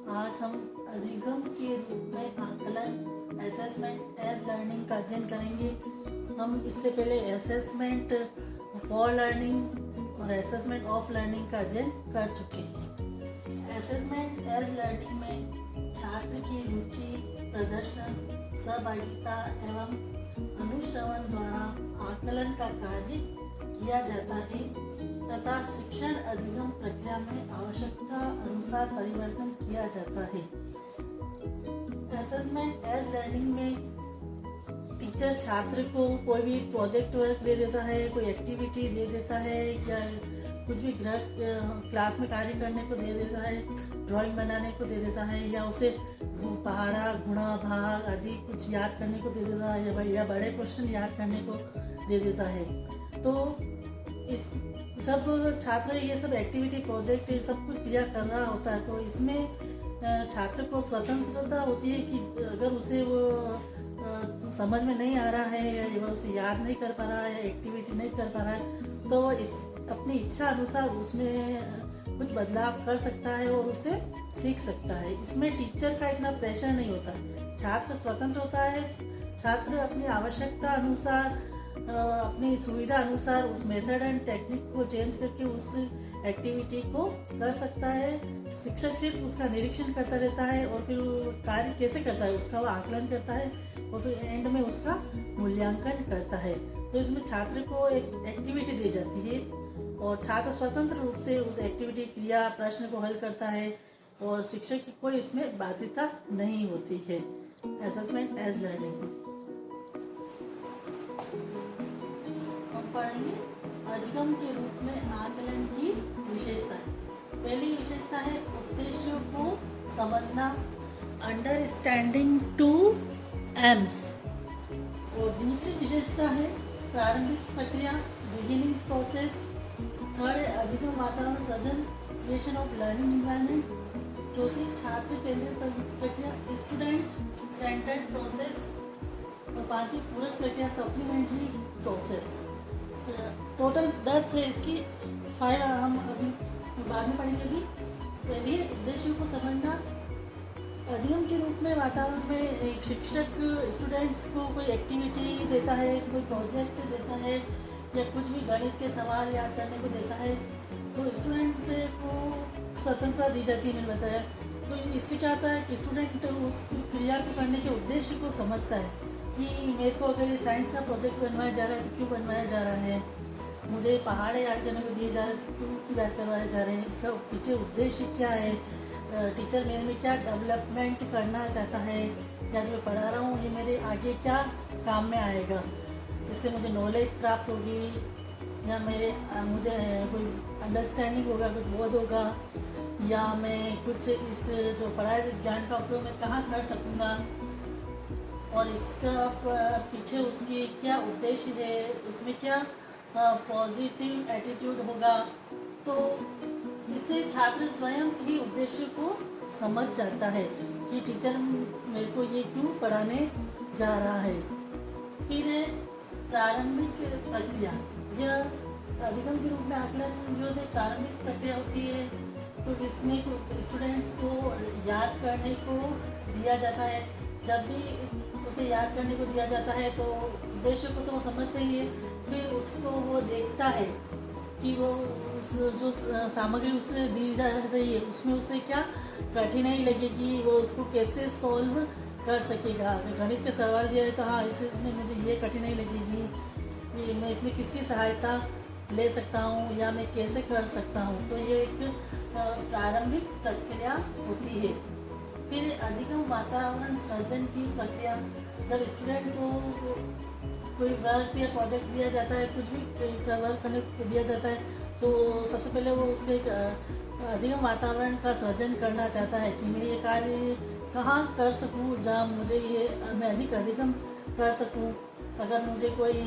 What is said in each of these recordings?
आज हम अधिगम के रूप में आकलन असेसमेंट एज लर्निंग का अध्ययन करेंगे। हम इससे पहले असेसमेंट फॉर लर्निंग और असेसमेंट ऑफ लर्निंग का अध्ययन कर चुके हैं। असेसमेंट एज लर्निंग में छात्र की रुचि, प्रदर्शन, सहभागिता एवं अनुश्रवण द्वारा आकलन का कार्य किया जाता है तथा शिक्षण अधिगम प्रक्रिया में आवश्यकता अनुसार परिवर्तन किया जाता है। असेसमेंट एज लर्निंग में टीचर छात्र को कोई भी प्रोजेक्ट वर्क दे देता है, कोई एक्टिविटी दे देता है या कुछ भी गृह क्लास में कार्य करने को दे देता है, ड्राइंग बनाने को दे देता है या उसे पहाड़ा, गुणा, भाग आदि कुछ याद करने को दे देता है या बड़े क्वेश्चन याद करने को दे देता है। तो इस जब छात्र ये सब एक्टिविटी, प्रोजेक्ट, ये सब कुछ क्रिया कर रहा होता है तो इसमें छात्र को स्वतंत्रता होती है कि अगर उसे वो समझ में नहीं आ रहा है या वो उसे याद नहीं कर पा रहा है या एक्टिविटी नहीं कर पा रहा है तो इस अपनी इच्छा अनुसार उसमें कुछ बदलाव कर सकता है और उसे सीख सकता है। इसमें टीचर का इतना प्रेशर नहीं होता, छात्र स्वतंत्र होता है। छात्र अपनी आवश्यकता अनुसार, अपनी सुविधा अनुसार उस मेथड एंड टेक्निक को चेंज करके उस एक्टिविटी को कर सकता है। शिक्षक सिर्फ उसका निरीक्षण करता रहता है और फिर कार्य कैसे करता है उसका वो आकलन करता है और फिर एंड में उसका मूल्यांकन करता है। तो इसमें छात्र को एक एक्टिविटी दी जाती है और छात्र स्वतंत्र रूप से उस एक्टिविटी, क्रिया, प्रश्न को हल करता है और शिक्षक की कोई इसमें बाध्यता नहीं होती है। असेसमेंट एज लर्निंग पढ़ेंगे अधिगम के रूप में आकलन की विशेषताएं। पहली विशेषता है उद्देश्यों को समझना, अंडरस्टैंडिंग टू एम्स। और दूसरी विशेषता है प्रारंभिक प्रक्रिया, बिगिनिंग प्रोसेस। थर्ड है अधिगम वातावरण सृजन, क्रिएशन ऑफ लर्निंग एनवायरनमेंट। चौथी छात्र केंद्रित प्रक्रिया, स्टूडेंट सेंटर्ड प्रोसेस। और पांचवी पूरक प्रक्रिया, सप्लीमेंट्री प्रोसेस। टोटल 10 है इसकी, 5 हम अभी बाद में पढ़ेंगे। अभी पहले उद्देश्यों को समझना। अधिगम के रूप में वातावरण में एक शिक्षक स्टूडेंट्स को कोई एक्टिविटी देता है, कोई प्रोजेक्ट देता है या कुछ भी गणित के सवाल याद करने को देता है तो स्टूडेंट को स्वतंत्रता दी जाती है, मैंने बताया। तो इससे क्या होता है कि स्टूडेंट उस क्रिया को करने के उद्देश्य को समझता है कि मेरे को अगर ये साइंस का प्रोजेक्ट बनवाया जा रहा है तो क्यों बनवाया जा रहा है, मुझे पहाड़ याद करने को दिए जा रहे हैं तो क्यों याद करवाए जा रहे हैं, इसका पीछे उद्देश्य क्या है, टीचर मेरे में क्या डेवलपमेंट करना चाहता है या जो मैं पढ़ा रहा हूँ ये मेरे आगे क्या काम में आएगा, इससे मुझे नॉलेज प्राप्त होगी या मुझे कोई अंडरस्टैंडिंग होगा, कुछ बोध होगा या मैं कुछ इस जो पढ़ाए ज्ञान का उपयोग मैं कहाँ कर सकूँगा और इसका पीछे उसकी क्या उद्देश्य है, उसमें क्या पॉजिटिव एटीट्यूड होगा। तो इससे छात्र स्वयं ही उद्देश्य को समझ जाता है कि टीचर मेरे को ये क्यों पढ़ाने जा रहा है। फिर प्रारंभिक प्रक्रिया, यह अधिगम के रूप में आकलन जो है प्रारंभिक प्रक्रिया होती है। तो इसमें स्टूडेंट्स को याद करने को दिया जाता है। जब भी उसे याद करने को दिया जाता है तो उद्देश्य को तो वो समझते ही है, फिर उसको वो देखता है कि वो उस जो सामग्री उसे दी जा रही है उसमें उसे क्या कठिनाई लगेगी, वो उसको कैसे सॉल्व कर सकेगा। गणित के सवाल दिया है तो हाँ इसमें मुझे ये कठिनाई लगेगी, ये मैं इसमें किसकी सहायता ले सकता हूँ या मैं कैसे कर सकता हूँ। तो ये एक प्रारंभिक प्रक्रिया होती है। फिर अधिगम वातावरण सृजन की प्रक्रिया, जब स्टूडेंट को कोई वर्क या प्रोजेक्ट दिया जाता है, कुछ भी वर्क करने को दिया जाता है तो सबसे पहले वो उसके एक अधिगम वातावरण का सृजन करना चाहता है कि मैं ये कार्य कहाँ कर सकूँ जहाँ मुझे मैं अधिगम कर सकूँ। अगर मुझे कोई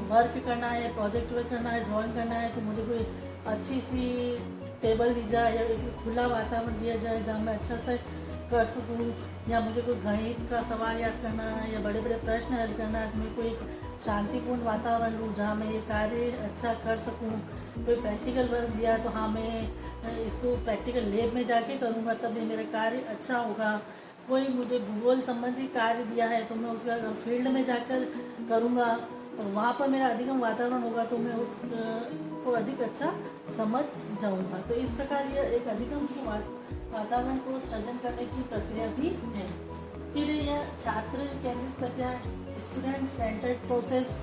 वर्क करना है, प्रोजेक्ट वर्क करना है, ड्राइंग करना है तो मुझे कोई अच्छी सी टेबल दी जाए या एक खुला वातावरण दिया जाए जहाँ मैं अच्छा से कर सकूँ, या मुझे कोई गणित का सवाल याद करना है या बड़े बड़े प्रश्न हल करना है तो मैं कोई शांतिपूर्ण वातावरण लूँ जहाँ मैं ये कार्य अच्छा कर सकूँ। कोई प्रैक्टिकल वर्क दिया तो हाँ मैं इसको प्रैक्टिकल लैब में जाके करूँगा तभी मेरा कार्य अच्छा होगा। कोई मुझे भूगोल संबंधी कार्य दिया है तो मैं उसका फील्ड में जाकर करूँगा और वहाँ पर मेरा अधिगम वातावरण होगा तो मैं उस को अधिक अच्छा समझ जाऊँगा। तो इस प्रकार यह एक अधिगम को वातावरण को सृजन करने की प्रक्रिया भी है। फिर यह छात्र केंद्रित प्रक्रिया, स्टूडेंट सेंटर्ड प्रोसेस।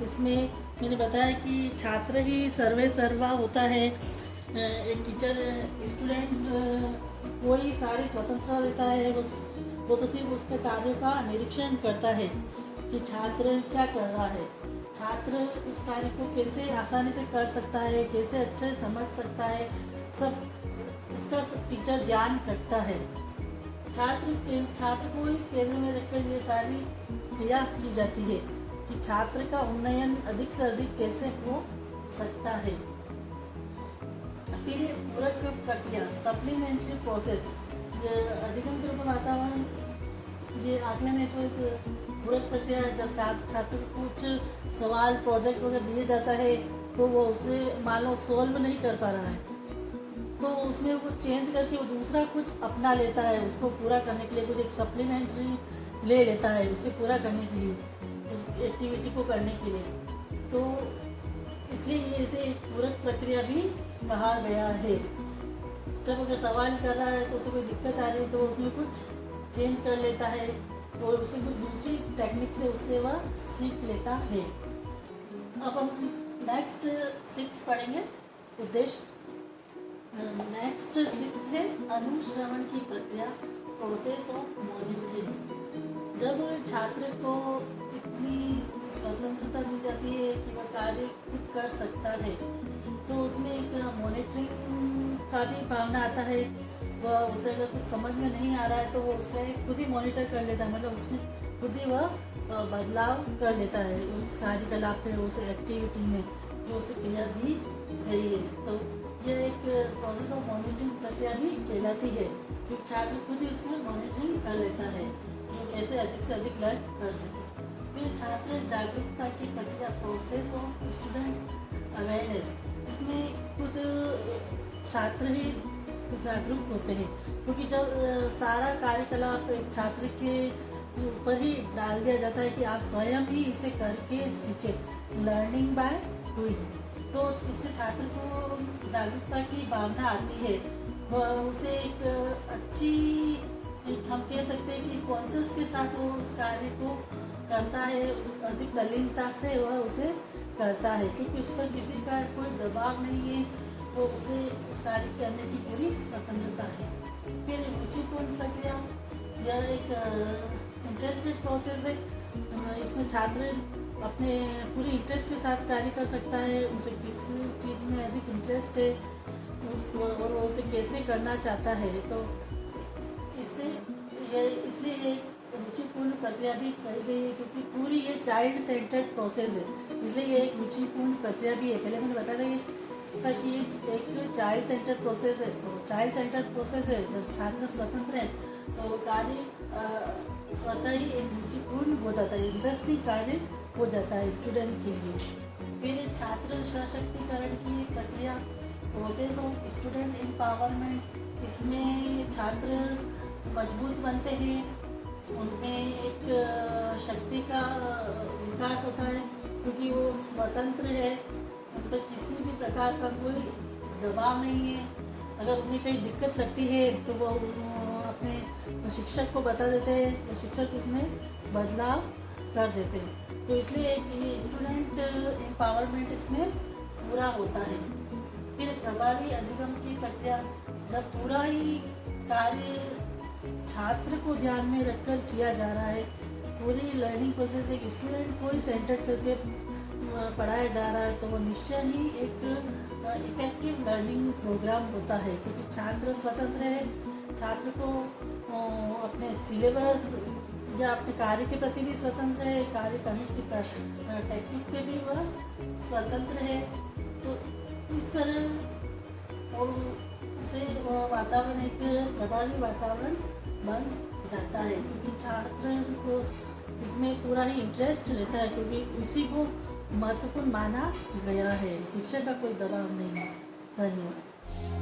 इसमें मैंने बताया कि छात्र ही सर्वे सर्वा होता है। एक टीचर स्टूडेंट को ही सारी स्वतंत्रता देता है, वो तो सिर्फ उसके कार्यों का निरीक्षण करता है कि छात्र क्या कर रहा है, छात्र उस कार्य को कैसे आसानी से कर सकता है, कैसे अच्छे से समझ सकता है, सब उसका टीचर ध्यान रखता है। छात्र को ही केंद्र में रखकर ये सारी क्रिया की जाती है कि छात्र का उन्नयन अधिक से अधिक कैसे हो सकता है। फिर पूरक प्रक्रिया, सप्लीमेंट्री प्रोसेस, अधिगम के वातावरण, ये आकलन है जो एक पूरक प्रक्रिया है। जब छात्र को कुछ सवाल प्रोजेक्ट वगैरह दिए जाता है तो वो उसे मान लो सोल्व नहीं कर पा रहा है तो उसमें वो चेंज करके वो दूसरा कुछ अपना लेता है, उसको पूरा करने के लिए कुछ एक सप्लीमेंट्री ले लेता है उसे पूरा करने के लिए, उस एक्टिविटी को करने के लिए। तो इसलिए ये इसे एक पूरक प्रक्रिया भी कहा गया है। जब अगर सवाल कर रहा है तो उसे कोई दिक्कत आ रही है तो उसमें कुछ चेंज कर लेता है और उसे कुछ दूसरी टेक्निक से उससे वह सीख लेता है। अब हम नेक्स्ट 6 पढ़ेंगे, उद्देश्य। नेक्स्ट 6 है अनुश्रवण की प्रक्रिया, प्रोसेस ऑफ मॉनिटरिंग। जब छात्र को इतनी स्वतंत्रता दी जाती है कि वह कार्य खुद कर सकता है तो उसमें एक मॉनिटरिंग का भी भावना आता है। वह उसे अगर कुछ समझ में नहीं आ रहा है तो वो उसे खुद ही मॉनिटर कर लेता है, मतलब उसमें खुद ही वह बदलाव कर लेता है उस कार्यकलाप में, उस एक्टिविटी में जो उसे क्रिया दी गई है। तो यह एक प्रोसेस ऑफ मॉनिटरिंग प्रक्रिया भी कहलाती है क्योंकि छात्र खुद ही उसमें मॉनिटरिंग कर लेता है कि कैसे अधिक से अधिक लर्न कर सके। फिर छात्र जागरूकता की प्रक्रिया, प्रोसेस ऑफ स्टूडेंट अवेयरनेस। इसमें खुद छात्र ही जागरूक होते हैं क्योंकि जब सारा कार्यकलाप एक छात्र के ऊपर ही डाल दिया जाता है कि आप स्वयं ही इसे करके सीखें, लर्निंग बाय डूइंग, तो इसमें छात्र को जागरूकता की भावना आती है। वह उसे एक अच्छी, हम कह सकते हैं कि कॉन्शियस के साथ वो उस कार्य को करता है, उस अधिक तल्लीनता से वह उसे करता है क्योंकि उस पर किसी का कोई दबाव नहीं है, वो उसे उस कार्य करने की पूरी स्वतंत्रता है। फिर रुचिपूर्ण प्रक्रिया, यह एक इंटरेस्टेड प्रोसेस है। इसमें छात्र अपने पूरी इंटरेस्ट के साथ कार्य कर सकता है, उसे किस चीज़ में अधिक इंटरेस्ट है उसको और वो उसे कैसे करना चाहता है, तो इसलिए ये रुचिपूर्ण प्रक्रिया भी कही गई है क्योंकि पूरी ये चाइल्ड सेंटर्ड प्रोसेस है, इसलिए ये एक रुचिपूर्ण प्रक्रिया भी है। पहले मैंने बताया था कि ये एक चाइल्ड सेंटर प्रोसेस है, तो चाइल्ड सेंटर प्रोसेस है, जब छात्र स्वतंत्र है तो कार्य स्वतः ही एक रुचिपूर्ण हो जाता है, इंटरेस्टिंग कार्य हो जाता है स्टूडेंट के लिए। फिर छात्र सशक्तिकरण की प्रक्रिया, प्रोसेस ऑफ स्टूडेंट एम्पावरमेंट। इसमें छात्र मजबूत बनते हैं, उनमें एक शक्ति का विकास होता है क्योंकि वो स्वतंत्र है, उन पर किसी भी प्रकार का कोई दबाव नहीं है। अगर उन्हें कहीं दिक्कत लगती है तो वो अपने शिक्षक को बता देते हैं, तो शिक्षक उसमें बदलाव कर देते हैं। तो इसलिए ये स्टूडेंट एम्पावरमेंट इसमें पूरा होता है। फिर प्रभावी अधिगम की प्रक्रिया, जब पूरा ही कार्य छात्र को ध्यान में रखकर किया जा रहा है, पूरी लर्निंग प्रोसेस एक स्टूडेंट को ही सेंटर करके पढ़ाया जा रहा है, तो वो निश्चय ही एक इफेक्टिव लर्निंग प्रोग्राम होता है क्योंकि छात्र स्वतंत्र है, छात्र को अपने सिलेबस या अपने कार्य के प्रति भी स्वतंत्र है, कार्य करने की टेक्निक पे भी वह स्वतंत्र है। तो इस तरह और उसे वह वातावरण एक प्रभावी वातावरण बन जाता है क्योंकि छात्र को इसमें पूरा ही इंटरेस्ट रहता है क्योंकि उसी को महत्वपूर्ण माना गया है, शिक्षा का कोई दबाव नहीं है। धन्यवाद।